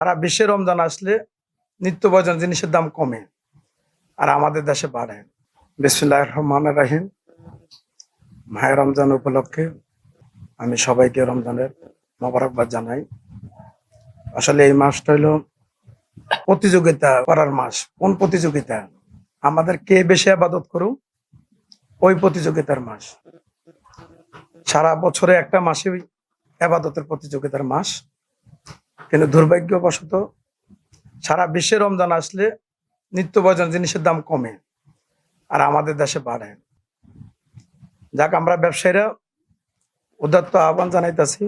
সারা বিশ্বে রমজান আসলে নিত্য প্রয়োজনীয় জিনিসের দাম কমে আর আমাদের দেশে বাড়ে। বিসমিল্লাহির রহমানির রহিম। মাহে রমজান উপলক্ষে আমি সবাইকে রমজানের মোবারকবাদ জানাই। আসলে এই মাসটা হলো প্রতিযোগিতা করার মাস। কোন প্রতিযোগিতা? আমাদের কে বেশি ইবাদত করুক ওই প্রতিযোগিতার মাস। সারা বছরে একটা মাসই ইবাদতের প্রতিযোগিতার মাস, কিন্তু দুর্ভাগ্যবশত সারা বিশ্বে রমজান আসলে নিত্য প্রয়োজনীয় জিনিসের দাম কমে আর আমাদের দেশে বাড়ে। যাক, আমরা ব্যবসায়ীরা উদাত্ত আহ্বান জানাইতেছি।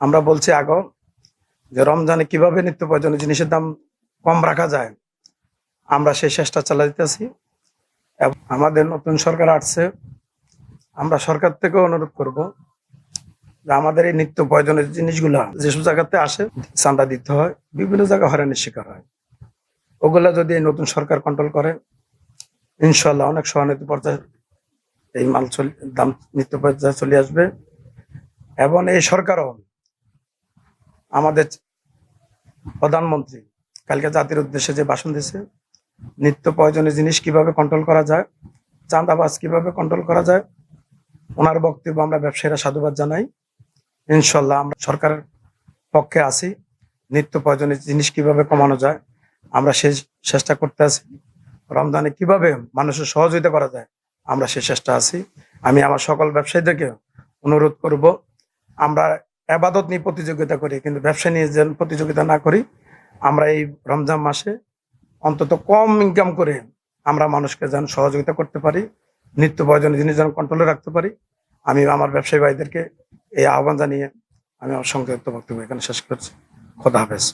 আমরা বলছি আগো যে রমজানে কিভাবে নিত্য প্রয়োজনীয় জিনিসের দাম কম রাখা যায়, আমরা সেই চেষ্টা চালাইতেছি। আমাদের নতুন সরকার আসছে, আমরা সরকার থেকে অনুরোধ করব যে আমাদের এই নিত্য প্রয়োজনীয় জিনিসগুলা যেসব জায়গাতে আসে চাঁদা দিতে হয়, বিভিন্ন জায়গায় হয়রানির শিকার হয়। ওগুলা যদি এই নতুন সরকার কন্ট্রোল করে, ইনশাল্লাহ অনেক সহানুভূতি পর্যায়ে এই মাল দাম নিত্য পর্যায়ে চলে আসবে। এবং এই সরকারও, আমাদের প্রধানমন্ত্রী কালকে জাতির উদ্দেশ্যে যে ভাষণ দিয়েছে, নিত্য প্রয়োজনীয় জিনিস কিভাবে কন্ট্রোল করা যায়, চাঁদাবাজ কিভাবে কন্ট্রোল করা যায়, ওনার বক্তব্য আমরা ব্যবসায়ীরা সাধুবাদ জানাই। ইনশাল্লাহ আমরা সরকারের পক্ষে আছি। নিত্য প্রয়োজনীয় জিনিস কিভাবে কমানো যায় আমরা সেই চেষ্টা করতে আছি। রমজানে কিভাবে মানুষের সহযোগিতা করা যায় আমরা সেই চেষ্টা আছি। আমি আমার সকল ব্যবসায়ীদেরকে অনুরোধ করব, আমরা ইবাদত নিয়ে প্রতিযোগিতা করি, কিন্তু ব্যবসা নিয়ে যেন প্রতিযোগিতা না করি। আমরা এই রমজান মাসে অন্তত কম ইনকাম করে আমরা মানুষকে যেন সহযোগিতা করতে পারি, নিত্য প্রয়োজনীয় জিনিস যেন কন্ট্রোলে রাখতে পারি। আমি আমার ব্যবসায়ী ভাইদেরকে এই আহ্বান জানিয়ে আমি আমার সংক্ষিপ্ত বক্তব্য এখানে শেষ করছি। খোদা হাফেজ।